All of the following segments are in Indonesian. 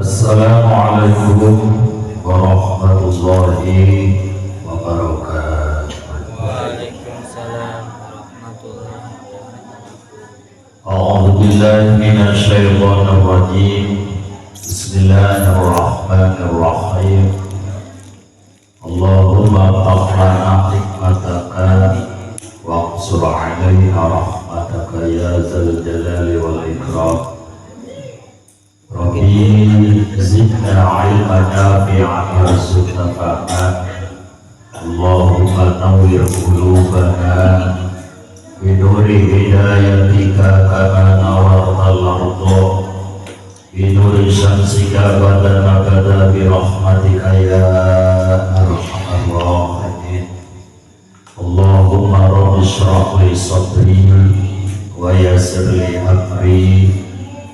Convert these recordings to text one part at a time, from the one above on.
Assalamualaikum warahmatullahi wabarakatuh. Waalaikumsalam warahmatullahi wabarakatuh. A'udzu billahi minasy syaithanir rajim. Bismillahirrahmanirrahim. Allahumma aghfirna hikmataka wa qsur 'alaina rahmataka ya dzal jalali wal ikram. Rabbi zidna ilman nafi'an warzuqna fahman. Allahumma nawwir qulubana binuri hidayatika kama nawartal ardha binuri syamsika badana bada birahmatika ya arhamar rahimin. Allahumma rabbi shrah li sadri wa yassir li amri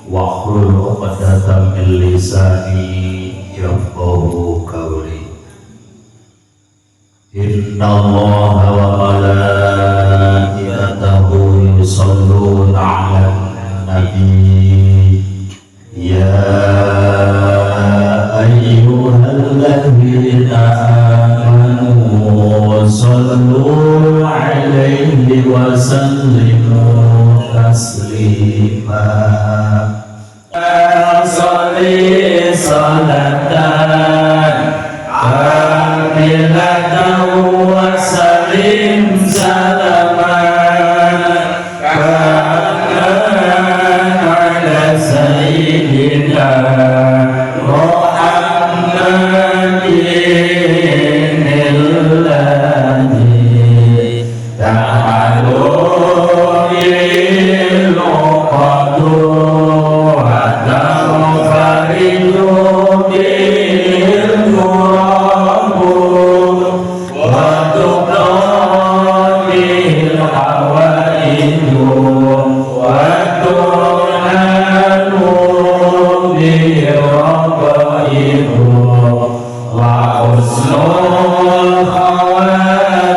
wahlul 'uqdatam min lisani yafqahu qawli. Innallaha wa malaikatahu yusholluna 'alan nabi ya ayyuhalladzina amanu shollu 'alaihi wa sallimu taslima. Sholli sholatan kamilatan wa sallim salaman kaman ala sayyidina Muhammadin alladhi ta'alu bil qadru wa ta'faridu bil qurabu wa tuqabil hawaidu wa turhanu bil rabaidu wa husnul khawatimi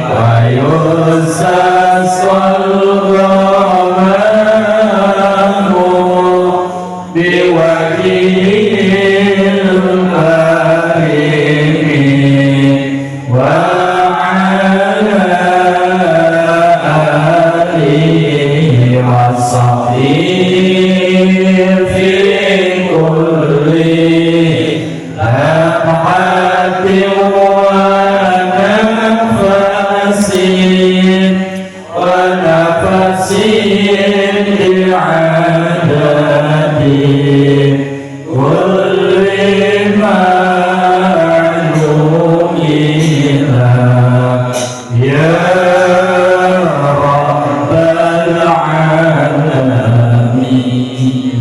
wa yusas wal ghamanu biwajhil karimi wa ala alihi wa sahbihi fi kulli lamhatin wa nafasin wa nafasin bi'adadi kulli ma'lumina ya rabbal alamin.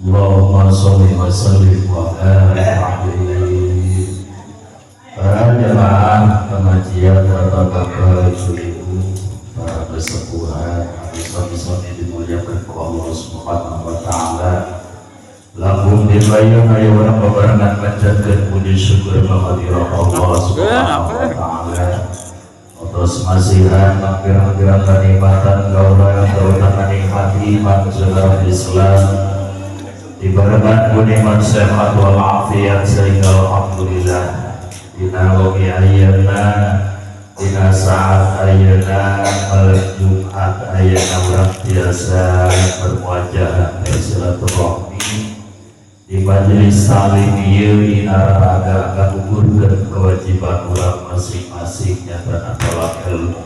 Allahumma sholli wa sallim wa barik alaihi. Para jemaah pengajian Bapak-bapak, ibu-ibu, para pesepuhan, bisa-bisa dimuliakan oleh Allah Subhanahu wa taala. Lakum dibayang ayo orang bebarengan panjatkeun puji syukur kehadirat Allah Subhanahu wa taala. Atas masihan pirang-pirang kenikmatan kaula nikmati manfaat Islam. Dibarengan nikmat sehat wal afiat sehingga alhamdulillah dina wagi ayeuna dina saat ayeuna malam Jumat ayeuna urang biasa bermuajah bersilaturahmi di majelis salim ieu ina raga ngagugurkeun kewajiban urang masing-masing nyatana tolak ilmu.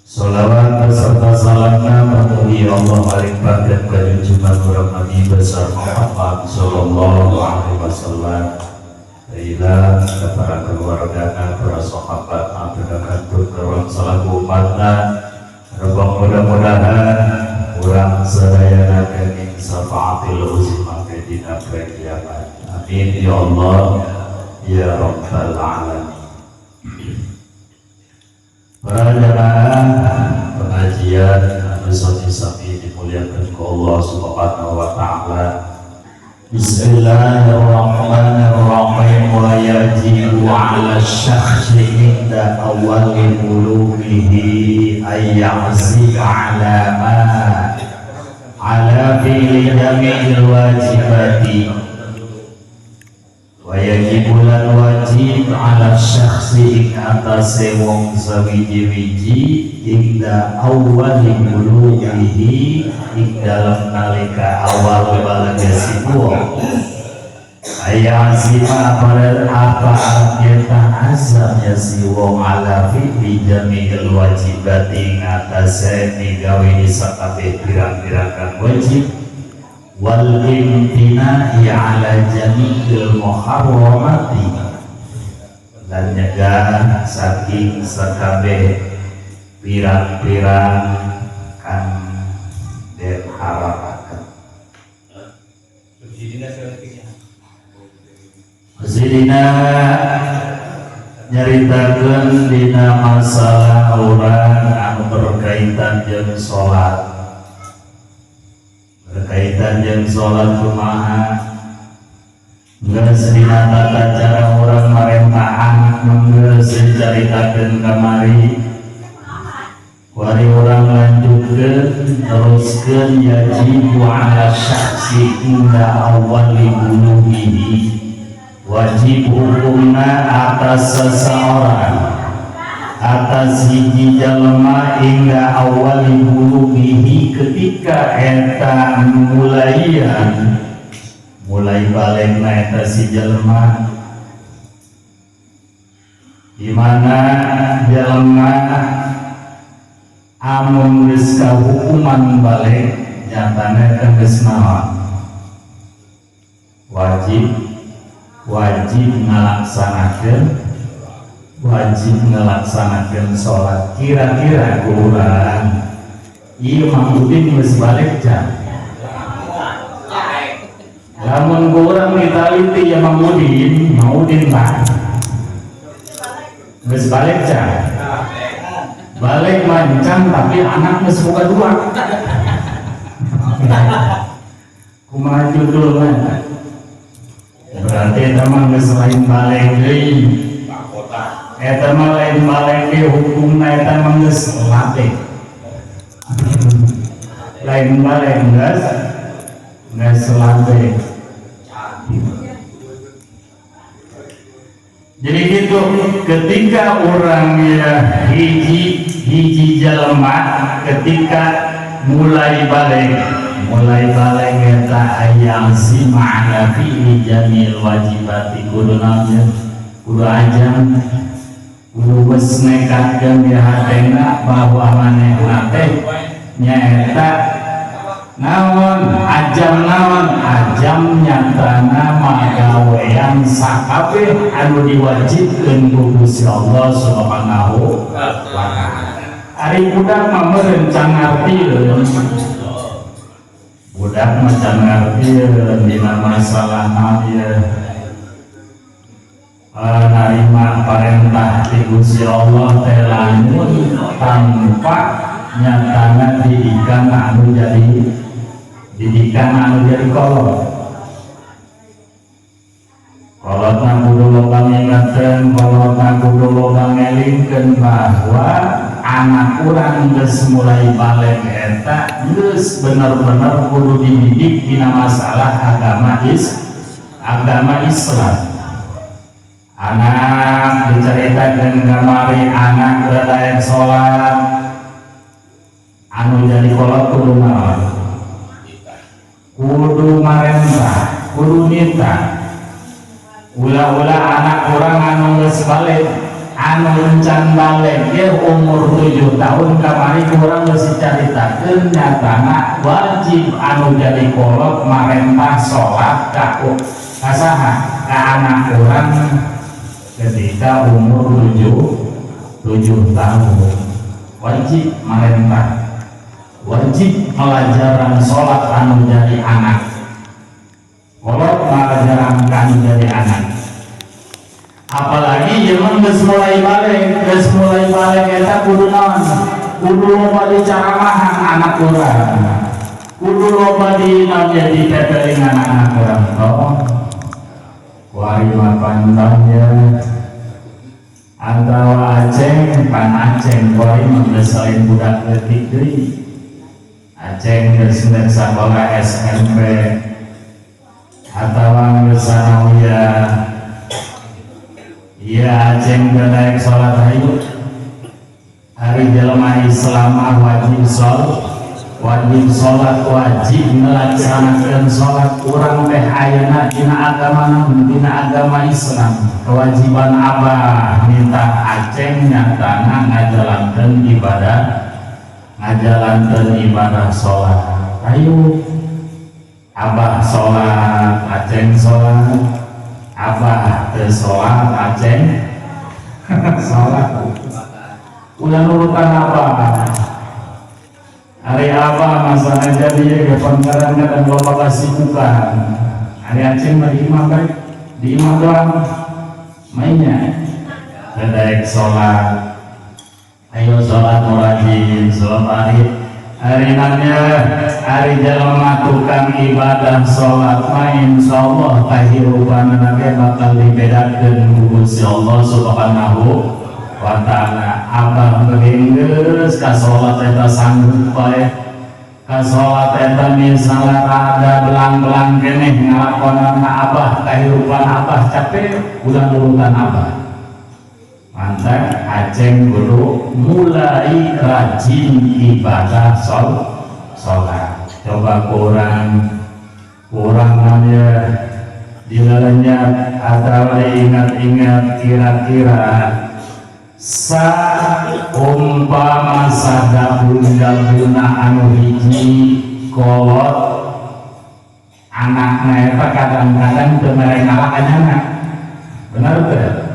Sholawat beserta salamna memuji Allah paling paket ka junjungan urang Nabi besar Muhammad sallallahu alaihi wasallam. Ila para keluarga, para sahabat, akan turun selaku umatna. Mudah-mudahan urang sadayana kening safaatil uzma ke dina kiamat. Amin ya Allah ya rabbal alamin. Para jemaah pengajian anu sami-sami dimuliakan ku Allah Subhanahu wa taala. Bismillahirrahmanirrahim. Wa yajibu 'ala syakhsi inda awwali bulugihi ay yahsib 'ala ma 'ala fi jami'il wajibati wa yajibulan wajib ala syakhsi ing atase wong sawiji-wiji inda awwali bulughihi ing dalam nalika awal balagasi wong aya azima pada apa artinya azam ya si wong ala fi jami'il wajibati ing atase migawe sakabeh pirang-pirang wajib wal imtina'i ala jami'il muharramati dan nyegah saking sakabeh pirang-pirang kan den haramaken. Zidina nyaritakeun dina masalah urang anu berkaitan jeung salat. Berkaitan jeung salat kumaha geus dina tata cara urang marentahan geus dicaritakeun kamari wari urang lanjutkeun teruskeun yajibu ala syakhsi inda awwali bulughihi wajib hukumna atas seseorang atas hiji jalma hingga awali bulughihi ketika eta mulai balengna eta si jalma di mana jalma amun geus hukuman balik nyatana eta geus naon wajib ngelaksanakeun sholat. Kira-kira kurang ieu Mang Udin geus balik can lamun kurang ditaliti ya Mang Udin mah geus balik can balik mancang tapi anak geus boga dua kumaha judulna berarti eta mah geus lain balik deui eta mah lain balik deui hukumna eta mah geus latih lain balik geus latih. Jadi gitu ketika orang ya hiji jalma ketika mulai balik eta ayam si ma'ana fi jamil wajibati kudu namanya kudu ajam kudu wes nekatkeun di hatena bahwa manehna teh nyaeta naon ajam nyatana magawean sakabeh anu diwajibkeun ku Gusti Allah Subhanahu wa taala. Ari budak mah meureun can ngartieun budak macam ngartieun dina masalah ieu narima parentah ti Gusti Allah teh lamun tanpa nyatana didikan anu jadi kolotna kudu loba ngingatkeun kolotna kudu loba ngelingkeun bahwa anak urang geus mulai balik eta geus bener-bener kudu dididik dina masalah agama Islam. Anak diceritakeun kamari anak berdaek salat anu jadi kolot kudu naon kudu marentah kudu nita ulah anak orang anu geus balik anu encan balik ge umur 7 tahun kamari kurang geus dicaritakeun nyatana wajib anu jadi kolot marentah salat ka saha ka anak urang ketika umur 7 tahun wajib marentah wajib pelajaran sholat anu jadi anak kolot pelajaran anu jadi anak apalagi zaman geus mulai balik eta kudu naon kudu loba dicaramahan anak urang kudu loba dina jadi tetelingan anak urang toh kuari mapantahnya antara Aceh pan Aceh kuari mah geus lain budak leutik deui Aceng geus sekolah SMP atawa geus sanawiyah. Iya Aceng naik sholat hayu. Hari jelema Islam wajib sholat wajib melaksanakan sholat kurang teh ayeuna dina agama Islam. Kewajiban Abah minta Aceng nyatana ngajalankeun ibadah sholat. Ayo Abah sholat, Aceng sholat. Abah teu sholat, Aceng sholat. Ulah nurutan Abah. Hari Abah masana jadi kadang-kadang loba kasibukan. Hari Aceng mah di imam doang mainnya. Kedaek sholat. Ayo sholat rajin, sholat hari nanya hari jelema tukang ibadah sholat main insyaallah kahirupan nanti bakal dibedakeun ku Gusti Allah Subhanahu wa ta'ala. Abah geus ka sholat eta sanggup bae, ka sholat eta misalnya rada belang-belang keneh ngalakonana Abah kahirupan Abah capek udah nurutan Abah. Mantap, Aceng kudu mulai rajin ibadah sholat. Coba kurang namanya dilaranya atau ingat-ingat kira-kira umpama sadabun-dabuna anu hiji kolot anakna eta kadang-kadang teu mere ngalakanana. Benar teu?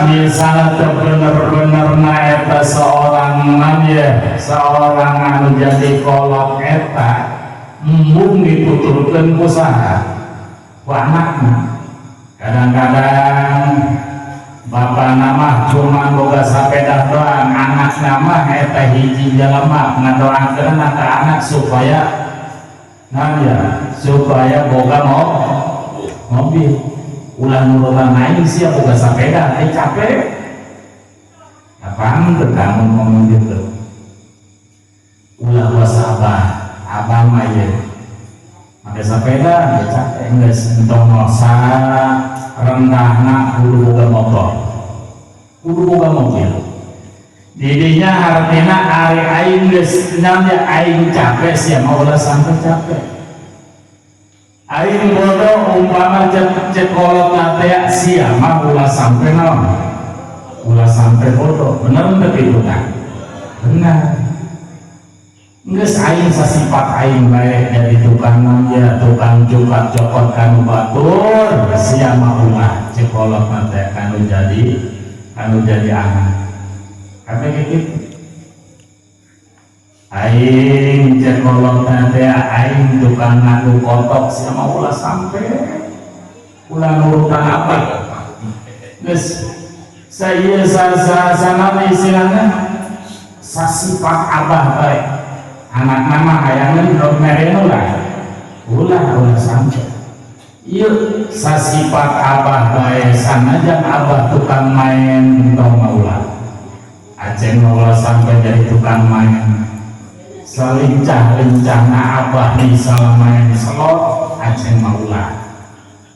Misalnya bener-bener eta seorang anu jadi kolot eta mung dituturkeun ku saha ku anakna. Kadang-kadang bapak nama cuma boga sapeda doang, anak nama eta hiji jelema ngadoakeun ka anak supaya boga mobil. Ulah nurutan naik sih boga sapeda capek. Apaan kamu ngomong gitu? Ulah wasabah abang mah ye make sapeda capek geus entong nosa rendahna kudu boga motor, kudu boga mobil. Didinya artina ari aing geus nya aing capek sia mau ulah sampai capek. Aing bodoh umpama cekolot nate sia mah ulah sampai naon? Ulah sampai bodoh. Bener teu kitu kan? Benar. Geus aing sasifat aing bae jadi tukang manja, tukang cukat cokot kanu batur, sia mah ulah cekolot nate kanu jadi anak. Kabeh kitu. Aing cekolot nate aing tukang ngadu kotok sia mah ulah sampai ulah nurutan apa geus saya sana istilahna sasifat abah bae anak nama hayangan rok mereno lah ulah sampai ieu sasifat abah bae sanajan abah tukang main tong ulah Aceng ulah sampai jadi tukang main. Selincah-lincahna abah misal main selot Aceng maulah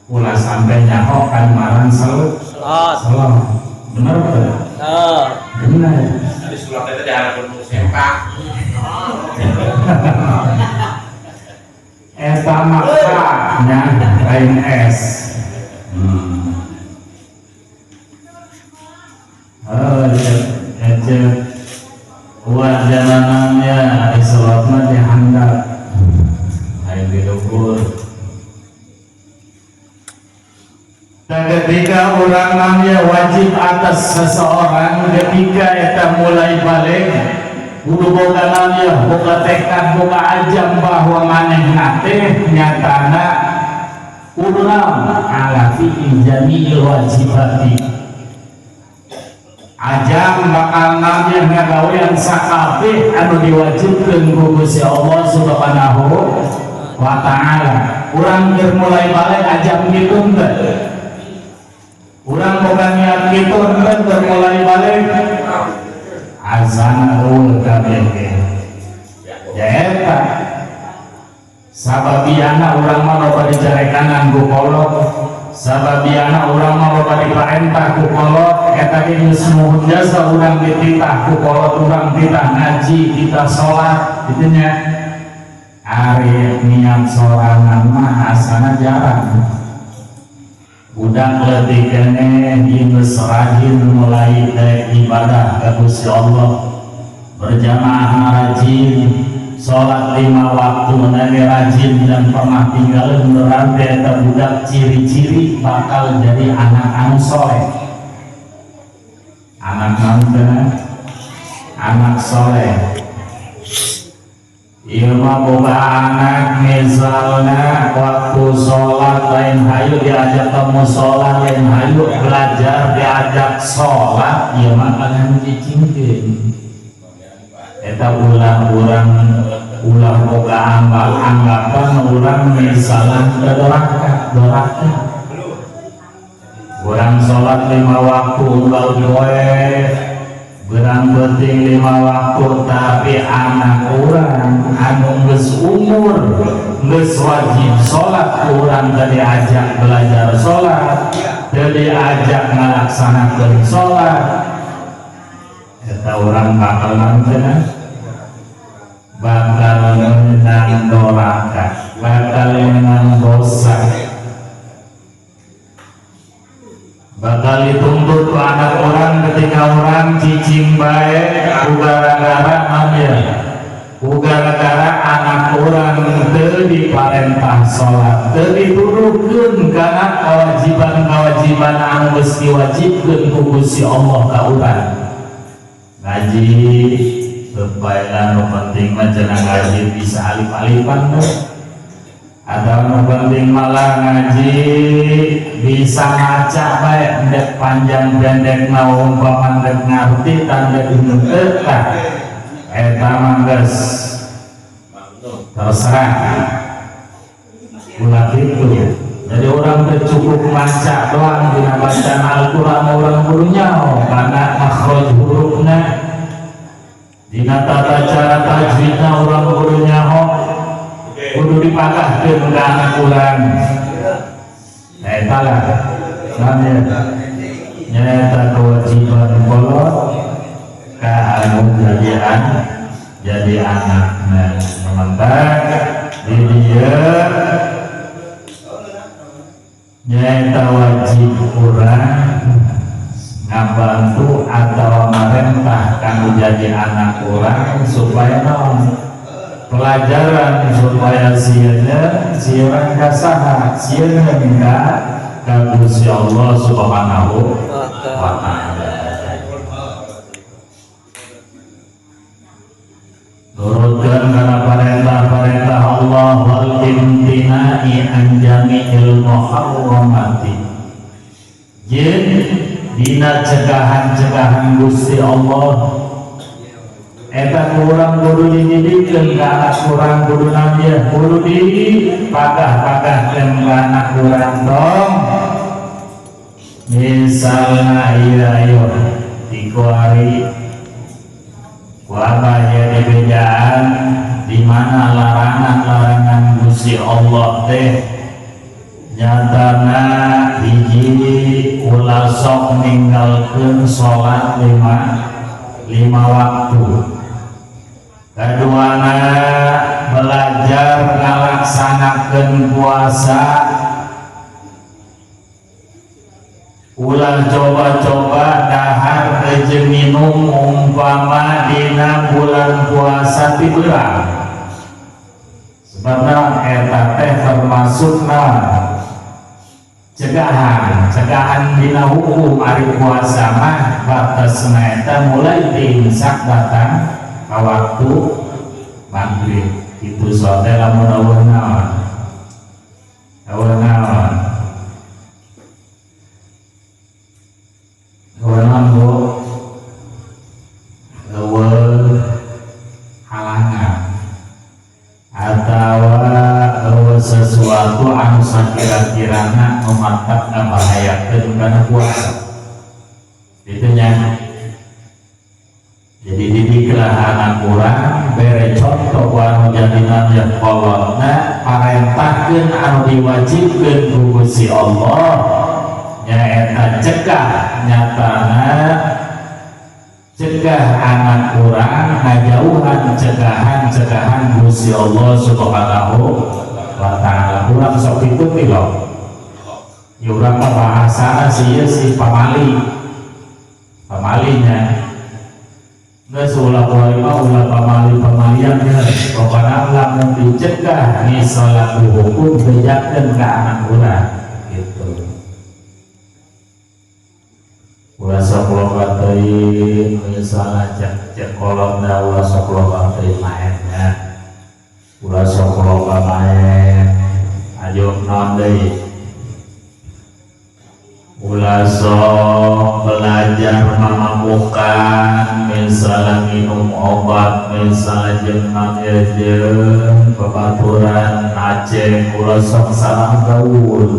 ulah sampai nyaho kan marang selot. Bener betul? Bener. Di sulap itu diharapkan sepak. Eta makanya lain es. Buat jalanannya hari sholatnya dihandap hari dilukur. Dan ketika orang namanya wajib atas seseorang ketika kita mulai balik kudu boga namanya boga tekad boga ajam bahwa maneh nate nyatana kudu ala fi jami'il wajibati ajam bakal namanya ngagawean sakabeh anu diwajibkeun ku Gusti Allah Subhanahu wa ta'ala. Urang keur mulai balik ajam kitu teh. Urang boga niat kitu teh keur mulai balik azan rul kabeh ya eta sababiana urang mah loba dicarekan nganggo kolot, sababiana urang mah loba diparentah ku kolot, eta ge geus nuhun jasa urang dititah ku kolot, urang titah ngaji, titah salat kitu nya. Ari niat sorangan mah asana jarang. Budak leutik keneh geus rajin mulai ibadah ka Gusti Allah. Berjamaah rajin, sholat 5 waktu menjadi rajin dan pernah tinggal berarti eta budak ciri-ciri bakal jadi anak anu soleh. Anak nanti anak soleh. Ieu mah boga anak misalnya waktu sholat lain hayu diajak ke mushola, lain hayu belajar diajak sholat, ieu mah kalian dicingkeun. Eta ulah boga anggapan urang misalnya doraka urang sholat 5 waktu unggal poe berang penting 5 waktu tapi anak urang anu geus umur geus wajib sholat urang teu diajak belajar sholat, teu diajak ngalaksanakeun sholat, eta urang bakal nanteuna bakal menang doraka, bakal menang dosa, bakal dituntut ku anak orang ketika orang cicing bae gara-gara namanya, gara-gara anak orang teu diparentah sholat, teu dituduhkeun kana kewajiban-kewajiban anu geus diwajibkeun ku Gusti Allah ka urang. Ngaji supaya nu penting mah cenah ngaji bisa alif-alifan tuh, atau nu penting malah ngaji bisa ngaca bae endek panjang pendek na umpama endek ngarti tanda dinuntut tah eta mah geus terserah ulah kitu. Jadi orang teh cukup maca doang dina bacaan Al-Qur'an urang kudu nyaho kana makhraj hurufna. Dina tata cara tajwidna urang kudu nyaho, kudu dipakahkeun ka anak urang. Eta lah namanya nyaeta kewajiban kolot ka anu jadi anakna. Sementara di dieu nyaeta wajib urang ngabantu atau merentah kanu jadi anak orang supaya naon pelajaran supaya sieun kasaha sieun ka Gusti Allah Subhanahu wa taala. Nurutkeun kana perintah-perintah Allah wal imtinai an jami'il muharramati. Jeung dina cegahan-cegahan Gusti Allah eta kurang kudu dididikeun ka anak kurang kudu nabiah kudu dipagah-pagahkeun ka anak kurang dong. Misalna ieu di kuari wabaya di bejaan di mana larangan-larangan Gusti Allah teh nyatana hiji ulah sok ninggalkeun salat 5 waktu, kaduana belajar ngalaksanakeun puasa, ulah coba-coba dahar jeung minum umpama dina bulan puasa tibeurang. Sebabna eta teh termasuk cegahan dina hukum ari puasa mah batasna eta mulai diimsak datang ka waktu maghrib. Itu soalnya lamun eueuh halangan atau sesuatu anu sakira-kirana mantap ngabahayakeun kana puasa. Itu nya. Jadi ilah anak kurang bere contoh anu jadinan yang kolotna parentahkeun anu diwajibkeun ku Gusti Allah nyaeta cegah nyatana cegah anak kurang ngajauhan cegahan Gusti Allah Subhanahu wa ta'ala. Urang sok pituti loh urang bahasana sih si pamalinya geus ulah poema ulah pamalian pokona lamun dicegah misalnya hukum bejakeun ka anak urang gitu. Ulah sok loba teuing misalnya cek kolotna ulah sok loba teuing maennya ulah sok loba maen ayo naon deui ulah sok belajar mamamukan misalnya minum obat misalnya jeung ngajeun babaturan aceh ulah sok salah gaul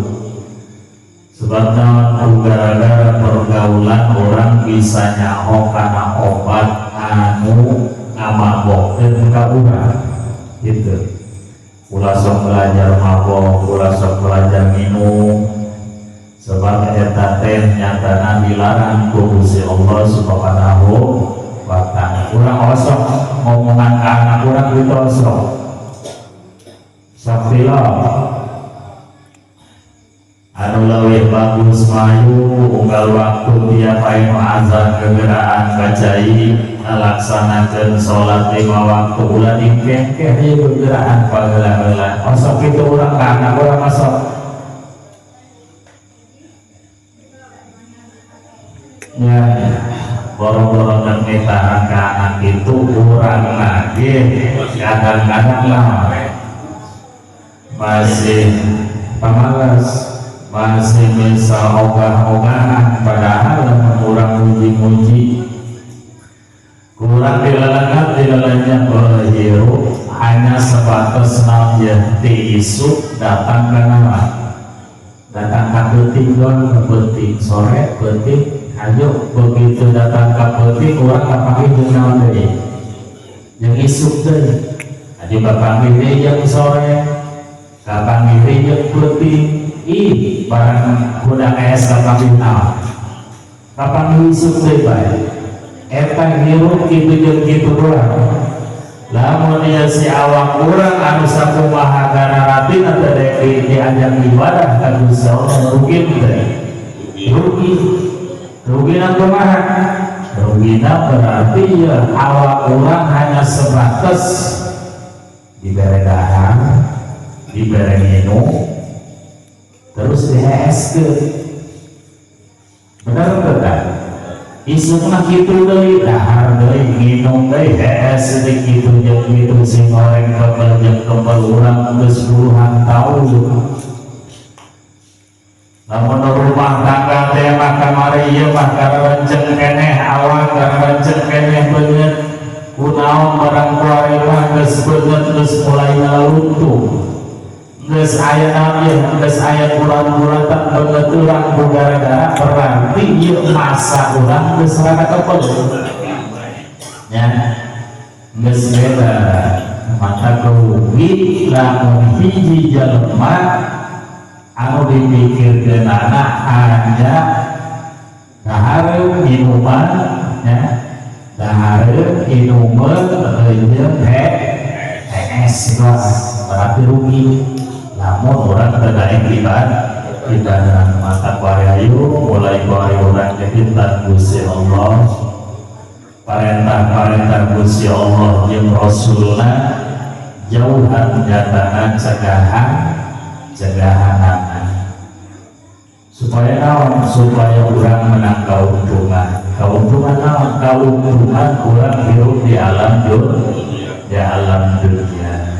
sebabna gara-gara pergaulan orang bisa nyaho kana obat anu ngamabokkeun ka urang gitu. Ulah sok belajar mabok ulah sok belajar minum sebab eta teh nyatana dilarang ku Gusti Allah Subhanahu wa ta'ala. Urang osok ngomongan ka anak urang kitu osok. Sok anu leuwih bagus mayu unggal waktu tiap anu azan kegeraan kacai ngalaksanakeun salat 5 waktu ulah dikengkeh ieu kegeraan pageula-heula. Osok kitu urang ka anak urang osok. Ya, boro-boro ngetahan ka anak itu urang lagi kadang-kadang lah masih pamalas masih bisa ogah-ogahan padahal kurang muji-muji kurang dilalanya berhirup hanya sebatas namanya isu datang ke nama datang ke penting penting sore penting ayo begitu datang ke penting kurang kapangi naon deui yang isuk deui ayo kapangi yang sore kapangi yang penting barang kuda es kapangi naon kapangi isuk deui bae eta hirup kitu jeung kitu urang lamun ieu si awak urang anu sakumaha gararatina teh diajak ibadah ka Gusti Allah rugi teh rugina kumaha rugina berarti ya awak urang hanya sebatas dibere dahar dibere minum terus diheeskeun bener bener isukna kitu deui dahar deui minum deui hees deui kitu jeung kitu sing goreng kebel jeung kebel urang geus puluhan taun lamun rumah tangga teh mah kamari ieu mah kararenceng keneh awak kararenceng keneh beungeut kunaon barang kuari mah geus beungeut geus mulai ngaluntung geus aya naon ieu geus aya bulan-bulan tak beungeut urang gara-gara berarti ieu masa urang geus rada kepel nya geus beda maka rugi lamun hiji jelema anu dipikirkeun anak hanya dahareun minuman ya dahareun minuman jeung es berarti rugi lamun urang teu daek ibadah mata kuayayu mulai kuari urang kehintan Gusti Allah parentah Gusti Allah jeung Rasulna jauhan nyatakan cegahan supaya naon supaya urang menang kauntungan naon kauntungan urang hirup di alam dunia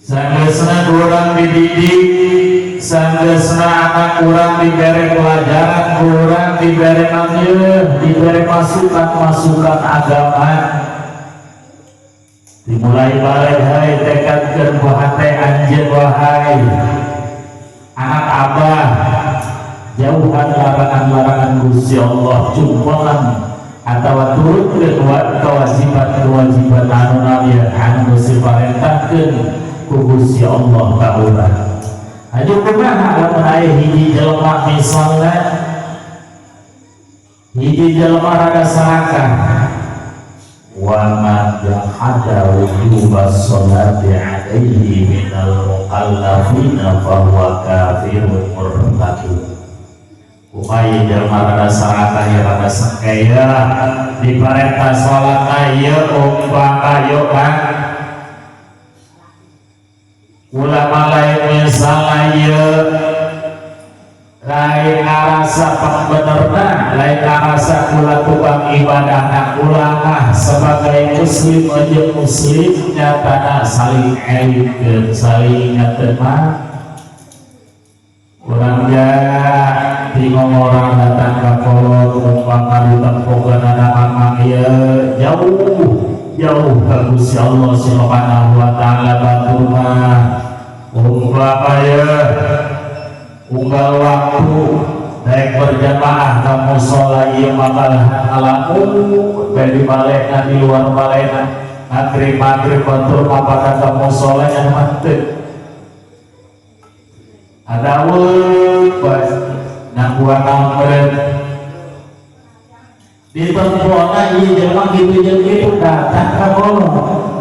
sanggeusna urang dididik sanggeusna anak urang dibere pelajaran urang dibere dibere masukan agama dimulai balai hai tekadkeun ku hate anjeun wahai anak abah jauhan larangan-larangan Gusti Allah, jumpalan atau turut kewajiban anu nabi anu diparentahkeun ku Gusti Allah ka urang. Aju kumaha lamun aya hiji jelema misalna hiji jelema rada sarakah wa man jahada wujuba sholati alaihi minal muqallafina fa huwa kafirun murtadun. Upaya jelema rada sarakah ya rada sakaya diparentah salat aya umpama ayo kan ulama lain misalnya lain arasa pembenerna, lain arasa kula tukang ibadah ulama sebagai muslim aja muslim nyatana saling elikeun saling ngatema urang jaga tinggal orang datang ke kolot umpama ditempukan anak mamang ya jauh ke Gusti Allah Subhanahu wa taala baturna umpama ya unggal waktu naik berjamaah ke mushola ieu makalah alamun dari balena di luar balena maghrib batur mapakan ke mushola yang mantep ada pas nak buat kamret di tempat ieu jelema gitu datang ka kolot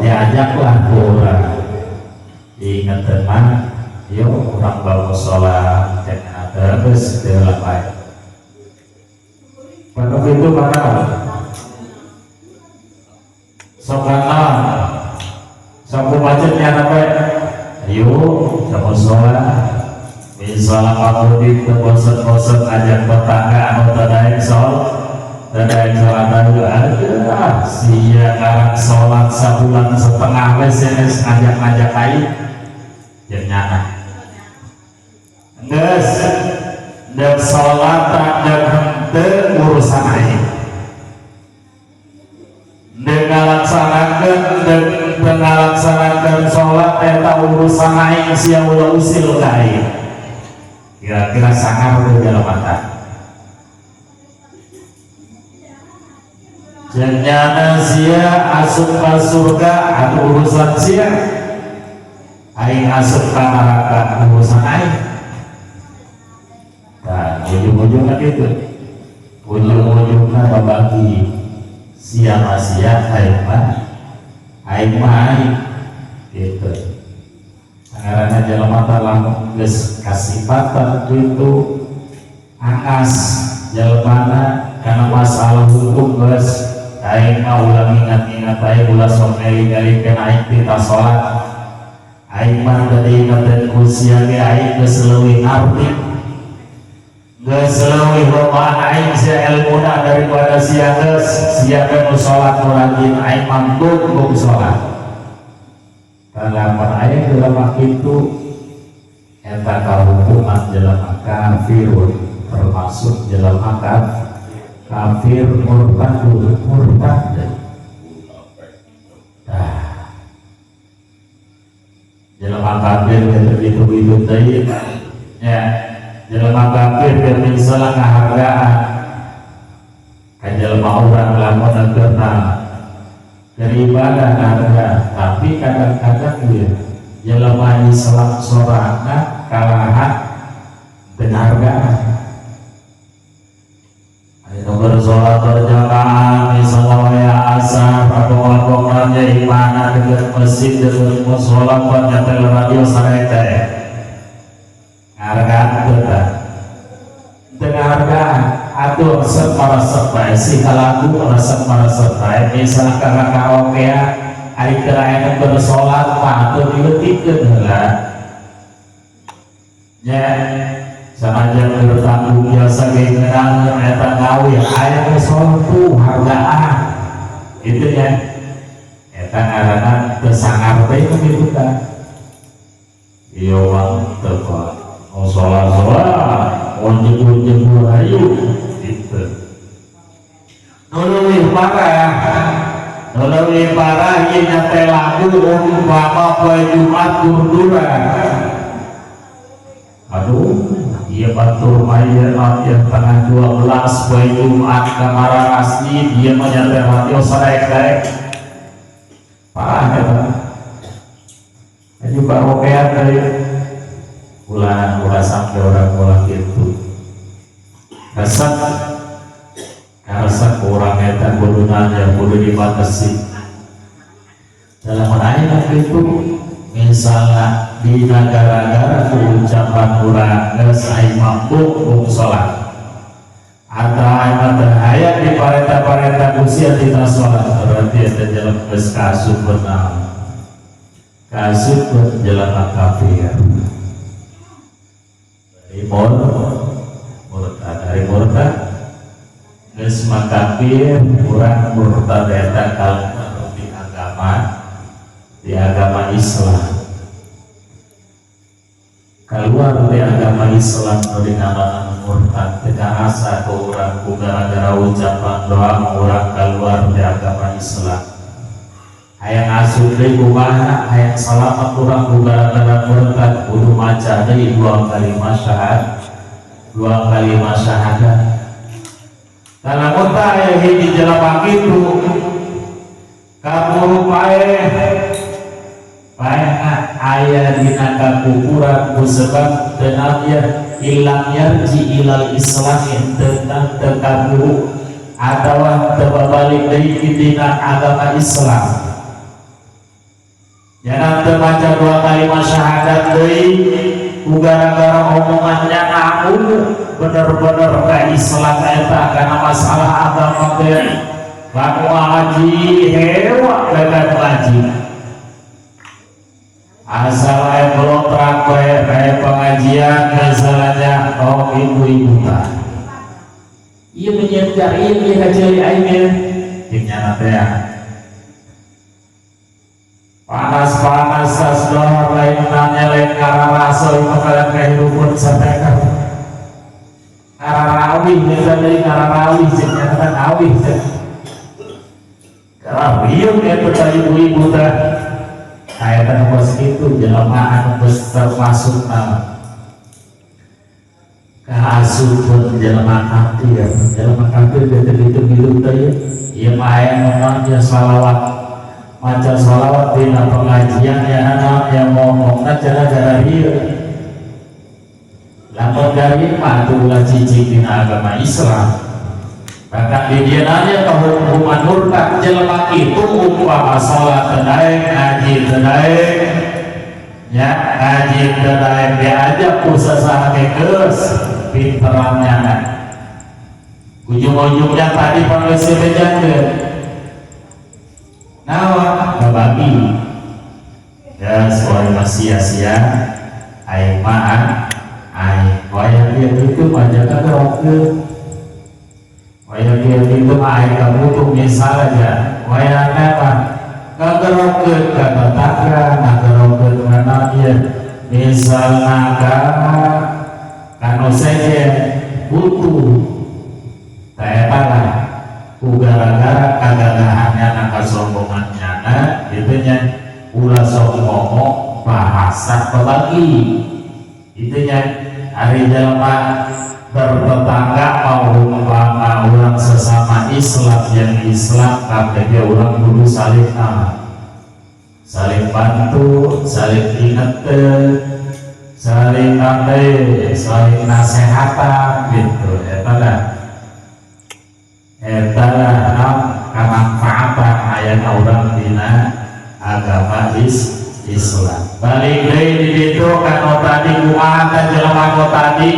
diajaklah urang ingat teman yuk orang bawa sholat jangan terus dilapai pada itu mana sokana sapu macetnya apa yuk sama sholat misalnya kamu di bosan-bosan ajak tetangga anu tadaeng sholat ada sia karang sholat sebulan setengah wes ngajak-ngajak aing yang nyana nges sholat tak hente urusan aing dengan laksanakan sholat eta urusan aing sia ulah usil ka aing kira-kira sangar di dalam mata janyana sia asup ka surga anu urusan sia aing asup ka neraka urusan aing. Nah, ujung-ujungnya gitu. Ujung-ujungnya babagi sia aing mah gitu. Sangaranna jelema teh lamun geus kasifatan itu angas jelmana kana masalah hukum geus aing mah ulah ingat-ingat aing ulah sok eling-elingkeun aing pita salat aing mah tadi ingetin kusia ge aing geus leuwih ngarti geus leuwih loba aing sia ilmuna daripada sia geus sia ge nu salat nu rajin aing mampu salat lamun aing jelema kitu eta kahukuman jelema kafirun termasuk jelema kafir murtad jelema kafir gitu teh ya jelema kafir keur misalna ngahargaan ka jelema urang lamun ageuna beribadah harga tapi kadang-kadang dia jelema Islam sorangan kalahan dengan hargaan ayo bersolat berjamaah misalnya ya asar atau aja imana dengan masjid dengan musola nyetel radio sarete hargaan kita dengan hargaan atau resep para serta si kalagu resep para serta misalnya karena karaoke hari terakhir bersolat atau diletikeun heula nya sanajan bertanggung biasa gengeunang eta ngawi aya sholat tuh hargaan itu ya eta ngaranna teu sangar teh kitu tah ieu mah teu mau sholat mau jebul hayu gitu nuleuwih parah ieu nyate lagu umpama poe Jumat durduran aduh Dia batur mayat yang tanggal 12 poe Jumat kamar asli dia menyatakan radio sadek-sadek parah ya Pak. Jadi baru kayak dari ulah sampai orang ulah gitu resep orang eta kudu nanya kudu dibatasi dalam menanya itu. Misalnya di negara-negara ucapan orang ngesai mampu sholat atau ada ayat di pareta-pareta usia tidak sholat berarti ada jalan kasut benar kasut berjalan kafir dari murtad ngesma kafir orang murtad eta kalau di agama Islam keluar dari agama Islam dari nama murtad tidak asa ke orang gara-gara ucapan doa orang keluar dari agama Islam hayang asup dari kumaha hayang salamat orang gara-gara murtad kudu maca dari dua kalimat syahadat karena murtad yang hiji jelema kitu kamu ayah dina kakukuran kusebab tenabnya ilang yarji ilal islam tentang tekaburu adalah terbalik dari dina agama Islam jangan terbaca dua kalimat syahadat dari gara-gara omongannya aku bener-bener ke Islam eta karena masalah agama ke laku haji hewa lekat haji asal belum terakhir kayak pengajian masalahnya ibu-ibu tak iya menyegar iya kecil aingnya tingnya nanti ya panas-panas sasdohar lain nanya lain karena rasul makanan kehidupan sampaikan karena rawih bisa dari karena rawih senyatakan rawih karena riuh ya percaya ibu-ibu tak kaitan bos itu jelmaan bos termasuk keasupan jelmaan kafir jelmaan kafir gitu ya ia main memangnya salawat maca salawat di pengajian ya anak yang ngomongnya cara dia lapor dari matulah cici di agama Islam bahkan di dia nanya bahwa hukuman murtad jelema itu umpama salat tenaik ngaji tenaik ya ngaji tenaik diajak usaha keus pinterannya ujung-ujungnya tadi panggil bejaga nawa kebagi ya soal sia-sia aing maan aing wayang dia itu majalah roke wayang dia itu aing kamu tuh misal aja wayang apa ngagerokeun ka tetangga ngagerokeun mana dia misalna kanu sejen butuh eta lah gara-gara kagagahannya naka sombongannya itunya ulah sok ngomong bahasa pebagi itunya hari jelema bertetangga mau umpama orang sesama Islam yang Islam kabeh orang kudu saling saling bantu saling ingetin saling saling nasehatan gitu etalah kemanfaatan ayat orang dina agama Islam balik dari itu kan tadi kumaha jelema tadi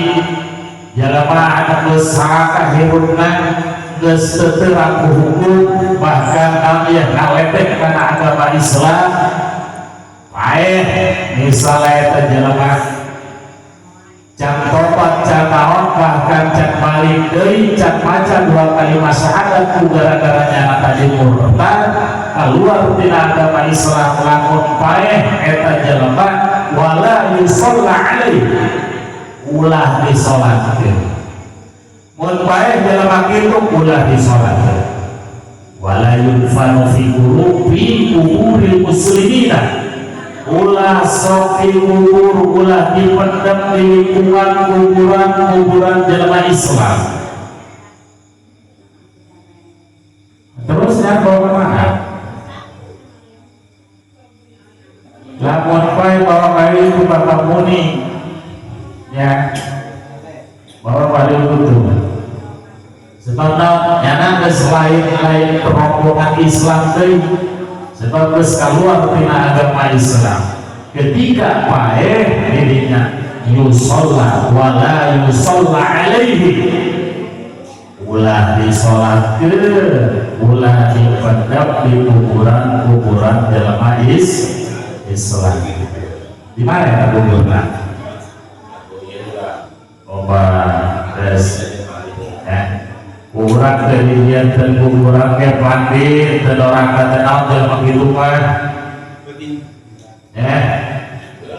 jelema anak usaha hidupna geus teu raku hukum bahkan aya ngaledek kana agama Islam bae misalnya eta jelema can tobat can naon bahkan can balik deui can maca dua kalimat syahadat gara-garanya tadi murtad keluar tina agama Islam lamun paeh eta jelema wala yusalla alaihi ulah disolatkeun mun paeh jelema kitu ulah disolatkeun wala yudfanu fi quburi muslimina ulah sok dikubur, ulah dipendam di lingkungan kuburan jelema Islam. Terus yang bawa kemana? Lamun pai bawa kali itu bapak muni, ya, bawa kali itu. Sebabnya nyana selain rombongan Islam tadi, sebab keluar tina agama Islam. Ketika pae dirinya yusolla wala yusolla alaihi, ulah disolat ke, ulah dipendam di kuburan jelema Islam. Di mana ya kuburan? Res. Kurang dari dia dan kuburan ke pandit dan orang kata dalam kehidupan.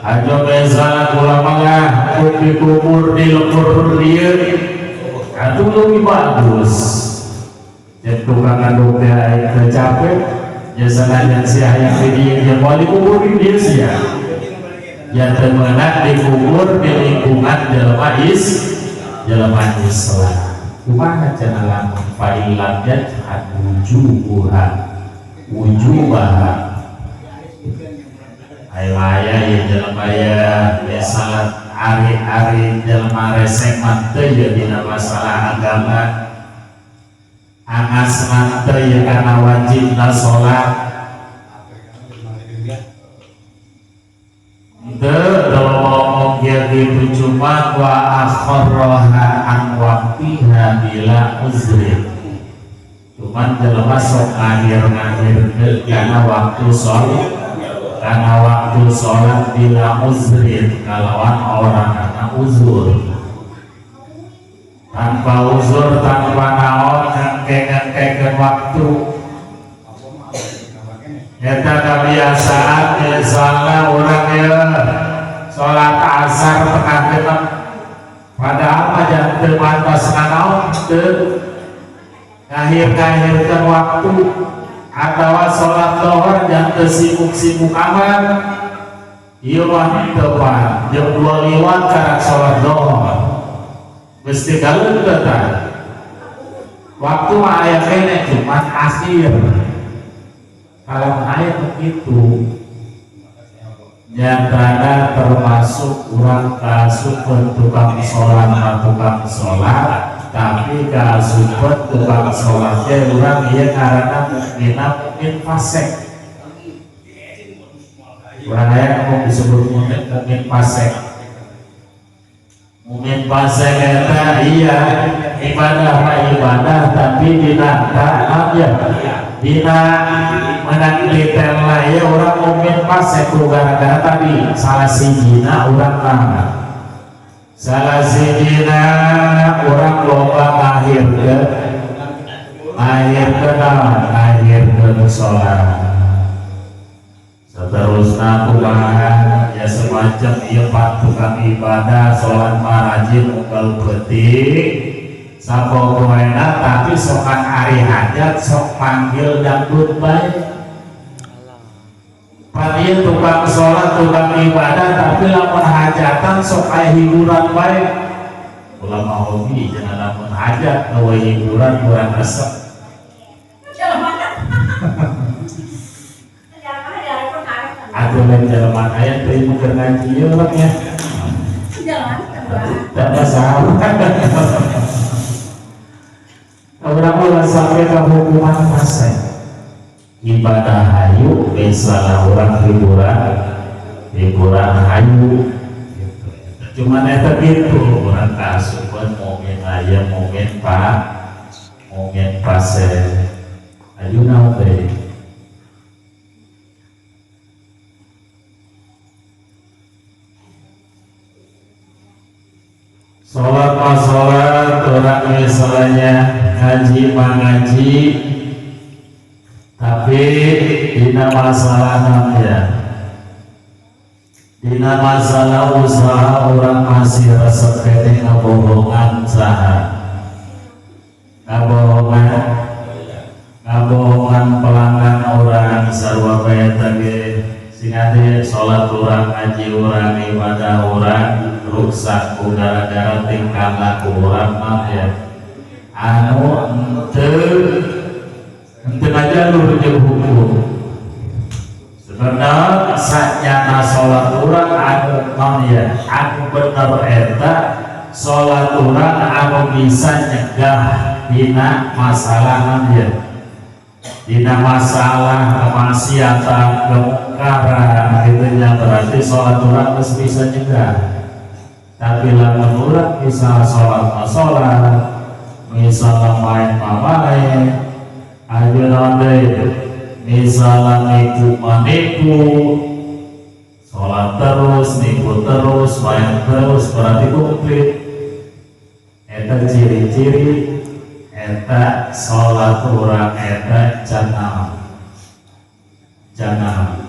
Ajo beza ulama kubur di lepur dia. Itu lebih bagus. Jadi tukang aduk dia tercapek. Biasanya siapa yang dia yang mau dikuburin dia siapa. Yang temenan dikubur di lingkungan jelema Islam. Kumaha cenah lamun failan yajhad wujubaha aya ya jelema ya salat ari-ari jelema resek mah teu ya dina masalah agama angasna teu ya kana wajibna salat ngomong gitu cuma wa akharaha an waqtiha bila uzri cuman jelema sok ngahir-ngahirkeun kana waktu sholat bila uzri kalawan orang kana uzur tanpa uzur tanpa naon ngengkeun waktu eta kebiasaan misalnya orang ya sholat asar tengah genep padahal aja termantas nanaon ngahir-ngahirkan waktu atau sholat dohor yang tersibuk-sibuk amat iya mah tepat jam 2 liwat karena sholat dohor mesti kalau kita waktu mah ayat kene cuma akhir kalau ayat begitu nyatanya termasuk orang kasupen tukang sholat tapi kasupen tukang sholatnya orang iya karena mungkin fasek orang ayat mau disebut mungkin fasek eta iya ibadah tapi dina menang detail lah ya orang mungkin fasek gara-gara tadi salah sijina orang kangen salah sijina orang loba akhir ke sholat seterusnya kumaha ya semacam iya tukang ibadah sholat marajin unggal petik sapopoena tapi sokan hari hajat sok panggil dangdut baik padahal tukang sholat tukang ibadah tapi lamun hajatan sok kayak hiburan baik ulama hobi jangan lamun hajat kawa hiburan kurang resep aduh lain jalaman ayat terima ngaji ya orangnya jangan tak masalah orang sampai ke hukuman fasik ibadah hayu misalnya orang hiburan hayu cuman itu gitu orang kasupan momen ayam momen pasir ayo naute sholat orang misalnya ngaji mengaji tapi dina masalah namanya dina masalah usaha orang masih resep kene ngabohongan ngabohongan pelanggan orang sarwa kaya tadi si sehingga sholat orang, ngaji orang, ibadah orang rusak gara-gara tingkah laku orang mah ya anu ente aja lu jeung hukum sebenarnya saatnya sholat orang anu non ya anu bener eta sholat orang anu bisa nyegah dina masalah non ya dina masalah kemaksiatan kemungkaran gitunya berarti sholat orang harus bisa juga tapi lamun urang misal sholat misal main aja nanti misal niku sholat terus niku terus main terus berarti komplit eta ciri-ciri eta sholat urang eta jangan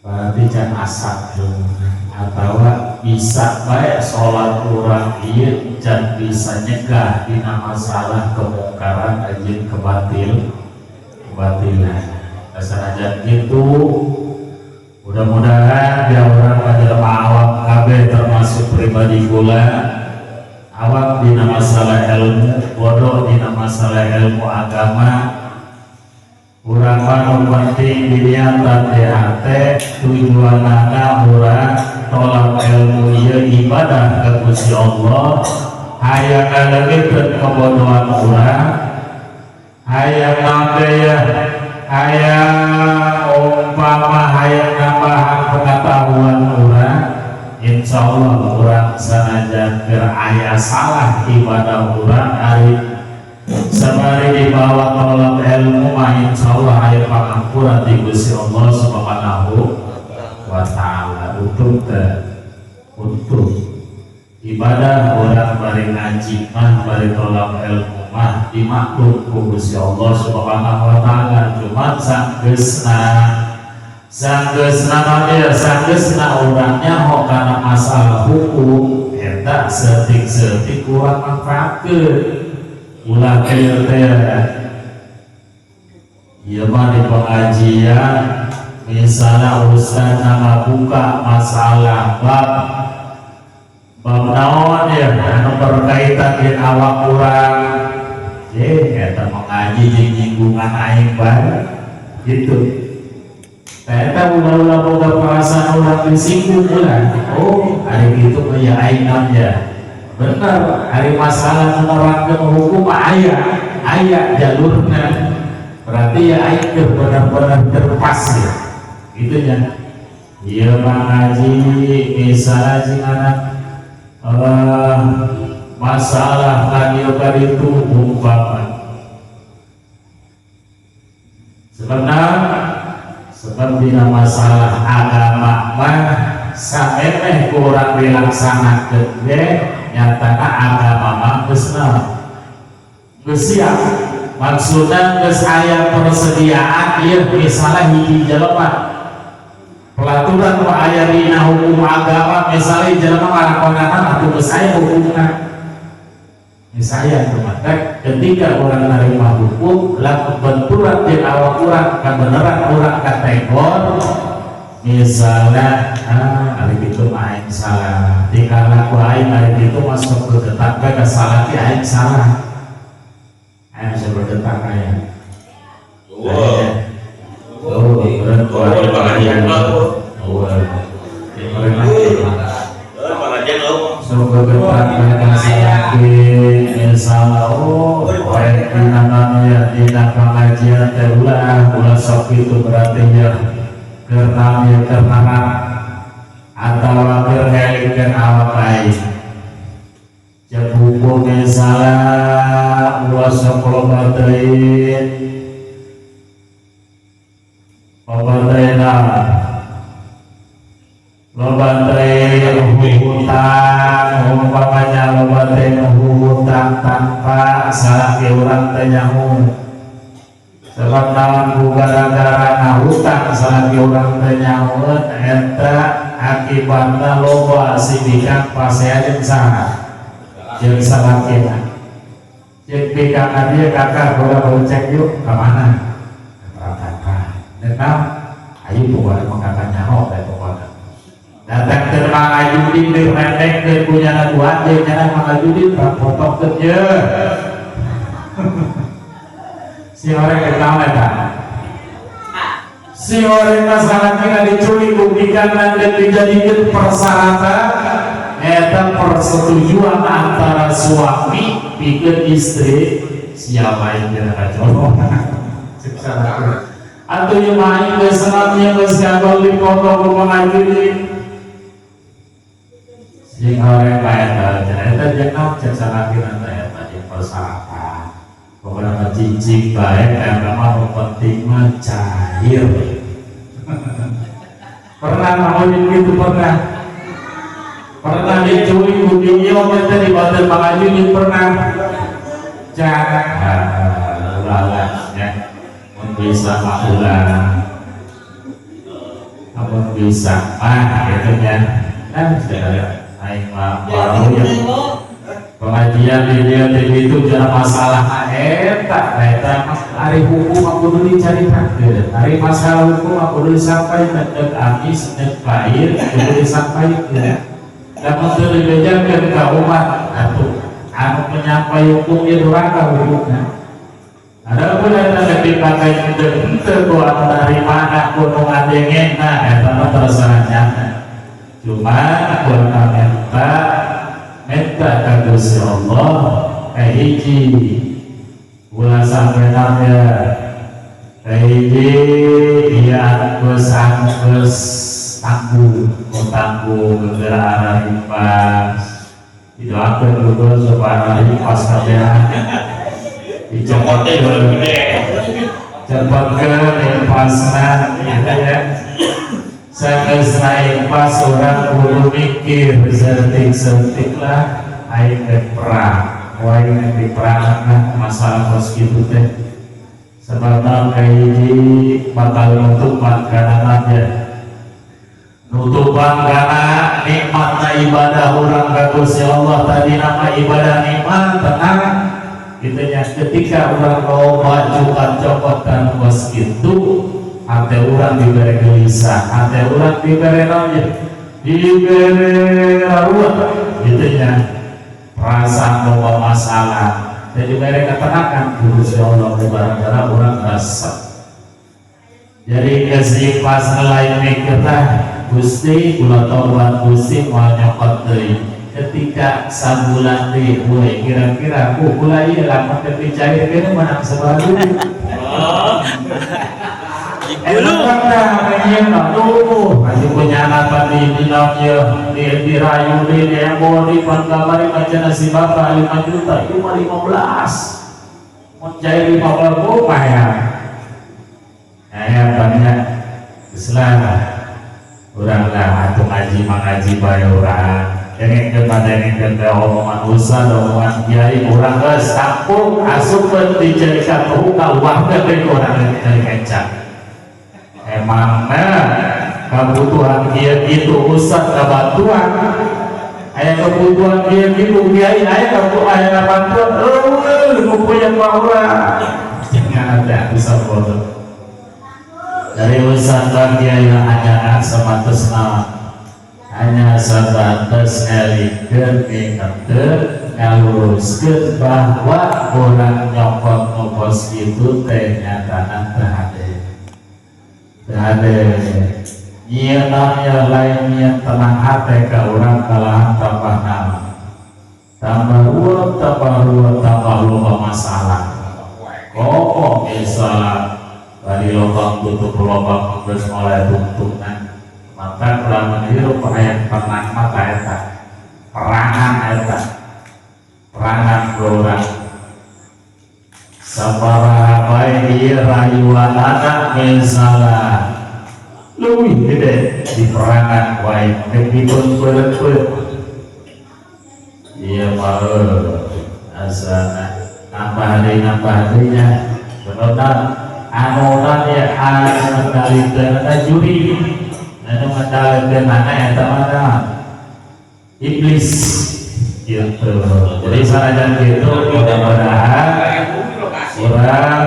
berarti jangan asap atau bisa baik sholat urang ieu jangan bisa nyegah dina masalah kemungkaran ajin kebatilan dasar gitu mudah-mudahan dia orang pada awam kabeh termasuk pribadi kula awak dina masalah ilmu bodoh dina masalah ilmu agama urang anu penting dilihat hati tujuanana urang tolak ilmu ieu ibadah ka Gusti Allah hayang ngadengkeun kebodohan urang hayang ya hayang umpama hayang nambahan pengetahuan urang insyaallah urang sanajan keur aya salah ibadah urang ari sabari dibawa tolak ilmu mah insyaallah aya pangampuran di Gusti Allah Subhanahu wa ta'ala untuk ibadah orang bari ngaji mah bari tolak ilmu mah dimaklum ku Gusti Allah Subhanahu wa ta'ala cuma sanggeusna urangnya hok kana masalah hukum eta setik-setik kurang manfaatkeun ulah keur teh ieu mah di pengajian misalnya ustaz nama buka masalah bab naon ya anu berkaitan dengan awak urang eta mengaji jeung nyinggungan aing bae gitu eta ulah-ulah boga perasaan urang disinggung ulah oh ari kitu mah ya aing ya bener hari masalah menerapkan hukum aya jalurnya berarti ya aing benar-benar terpas ya gitu ya iya mengaji misalnya anak masalah radio itu umpama seperti masalah agama mah samemeh kurang dilaksanakeun ge nyatana agama mah geus siap maksudna geus aya persediaan ieu misalnya hiji jelema pelaturan nu aya dina hukum agama misalnya jelema ngalakonan atuh geus aya hukumna misalnya ketika orang narima hukum laku benturan jeung awak urang kabeneran urang kategor misalnya hari itu aing salah dikala ku aing hari itu masuk ke tetangga ke salah ki aing salah aing bisa berdetak aya berat kuari pengajian semoga berdetak salah ki insyaallah baik dina pengajian teh ulah sok itu berarti ya karena atau berhelikeun awak aing jeung hukum salah ulah sok loba teuing hutang umpamanya loba teuing hutang tanpa salah ke urang teh nyaho sebab naon gara-gara hutang salagi urang teh nyahoeun eta akibatna loba sidikan pasean jeung saha jeung salakina jeung pikana dia kakak bola cek yuk ka mana kakak denam ayo pokoknya mengangkat nyarok ya pokoknya datang terbang ajudin direndek ke punya naduan dia nyana mengajudin foto kerja si orang kenal ya si orang masalah kira diculik buktikan dan dijadikan persyaratan eta persetujuan antara suami pikir istri siapa yang kira kacau atau yang main kesenangnya kesiapan di foto mengajudin si orang kaya eta jenang cek kira eta yang persyaratan pokoknya cicik baik karena mau penting mah cair pernah ngomongin gitu pernah diculik video kita di Badan Mangajuni pernah jangan lalasnya bisa makulah apa bisa gitu ya kan sudah aing baru yang pengajian video TV itu jangan masalah eta hari hukum aku dulu diceritakan hari masalah hukum aku dulu disampaikan dan amis dan baik dulu disampaikan dan untuk dibejakan ke umat atau anu penyampai hukumnya duraka hukumnya ada pun yang lebih pakai itu buat dari mana gunung adengnya nah eta terserahnya cuma buat minta kagus Allah kayak hiji ulah sampai namanya kayak hiji dia anggus tangguh gegara impas didoakan dulu supaya impas kabeh dicepatkan impasna gitu ya saya pas orang kudu mikir sentik lah aing perang wae di perang masalah kos gitu teh sebab kayak ini bakal nutupan karena aja nutupan karena nikmatna ibadah orang bagus ya Allah tadi nama ibadah nikmat tenang gitu ya ketika orang mau majukan copotan kos gitu hati orang diberi gelisah, hati orang diberi nampil, diberi raruan, gitu ya. Perasaan bahwa masalah, dan diberi ketenangan, Gusti Allah barang-barang orang rasa. Jadi kesimpulan lain kita, Gusti, kula taubat Gusti mau nyokot deui. Ketika sabulan deui, mulai kira-kira, kula ieu lamun teu dicair kene menang sabaraha. Dulu makanya tuh masih punya anak di dinamnya dirayu di demo di pangkamari macam nasi bapak 5 juta itu mah 15 mencair 15 rumah ya banyak Islam orang lah atau ngaji mengaji bayi orang yang kepada yang omongan usah omongan kiai orang guys kampung asup dijadikan buka uang dari orang dari kecap emangnya kebutuhan dia itu ustad kebantuan ayah kebutuhan dia itu kiai ayah kebutuhan bantuan punya orang jangan ada bisa bodoh dari ustad dan kiai hanya sebatas nama hanya sebatas ngelikan ingatkan ngaluruskan bahwa orang nyokot ngopos itu ternyata terhadap ada nyiannya lainnya tenang hati ke orang kalah tambah nama tambah lupa masalah kok misalnya dari lubang tutup lubang terus mulai tuntunan maka telah meniru ayat tenang mata eta perangan orang sabaraha bae ieu rayuan anak misalnya leuwih gede di perangan wae dipun beureut ieu mah asana nambah deui nya beneran anu ya anu dalikeun juri anu ngadalikeun eta mah iblis gitu jadi sanajan gitu mudah-mudahan orang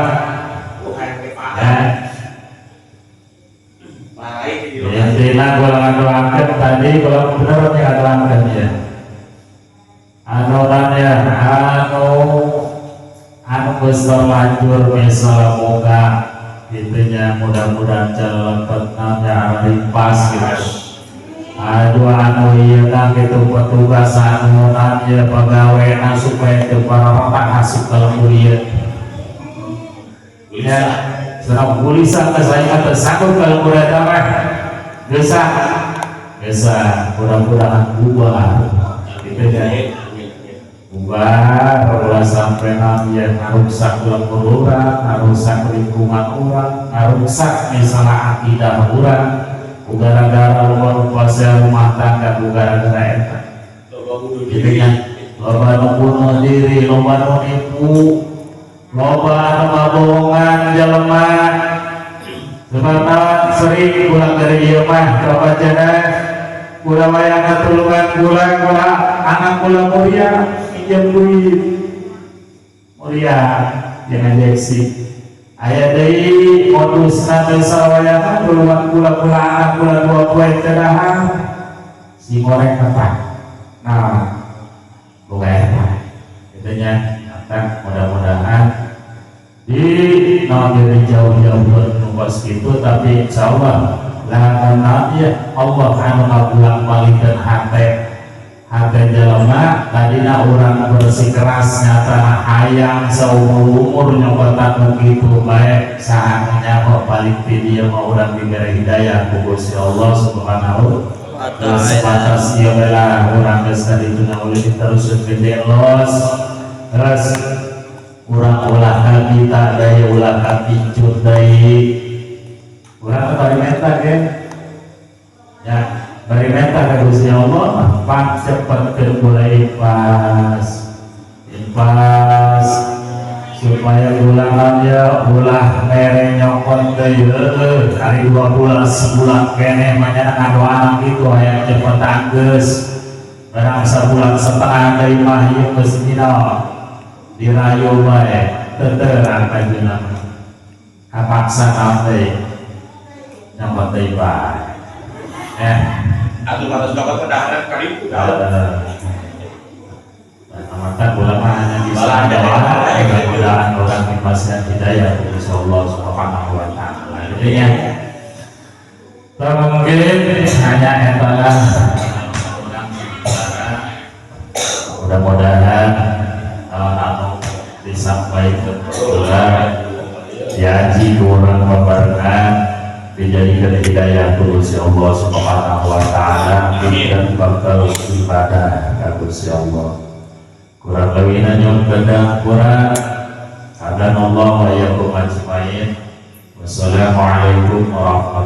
Intinya kalau ngadu-ngadu tadi kalau bener nih ngadu-ngadu ya. Anu besar lanjur misal moga itunya mudah-mudahan jalan petnanya rimpas gitu. Aduh anu iya kan gitu petugas anu nanya pegawai supaya itu para orang masuk ke kuliah. Ya, senang tulisan saya kata satu kalau kuliah damai, bisa, mudah-mudahan ubah, gitu ya. Ubah, kalau sampai namanya ngarusak orang, ngarusak lingkungan orang, ngarusak misalnya akidah orang, gara-gara rumah tangga, gara-gara eta. Gitu ya, loba bunuh diri, loba nipu, loba mabohongan jelema. Sebentar sering pulang dari ieu mah ka bacana, ulah wayang tulungan bulan anak kula mulia. Yang duit mulia jangan jeksi ayat dari modus nabi sawayakan keluar pula anak pula 2 poin terahan si goreng apa nah bukan apa itunya mudah-mudahan di jadi jauh-jauh bernumpas gitu tapi insya Allah lah ya Allah anu ngabulang balikan hati jalma tadina orang bersikeras nyata hayang seumur nyokotan begitu baik saatnya kok balik dia mau orang diberi hidayah Gusti Allah subhanahu wa ta'ala sebatas ia bela orang tadi itu oleh terus gede los terus orang ulah kita daya ulah picut daya orang keparimenta kan ya bagaimana kata Gusti Allah, pak cepat mulai impas supaya ulangannya ulah mere nyokot deh hari 2 bulan sebulan kene banyak ngadu anak itu yang cepat tangges barang sebulan setengah dari mahir kesini dirayu baik teteran kajian kapaksa nanti nyokot deh atau harus dapat pendaharan kali maka ulama hanya bisa mudah-mudahan orang dipaskan hidayah insya Allah subhanahu wa ta'ala intinya mungkin hanya entalah mudah-mudahan anu disampaikan diaji kurang membarengan dijadikan hidayah Gusti Allah subhanahu wa ta'ala dan bakal ibadah ka Gusti Allah kurang lebihnya nyong gendang kurang adan Allah wa yakum ajmain wassalamualaikum warahmatullahi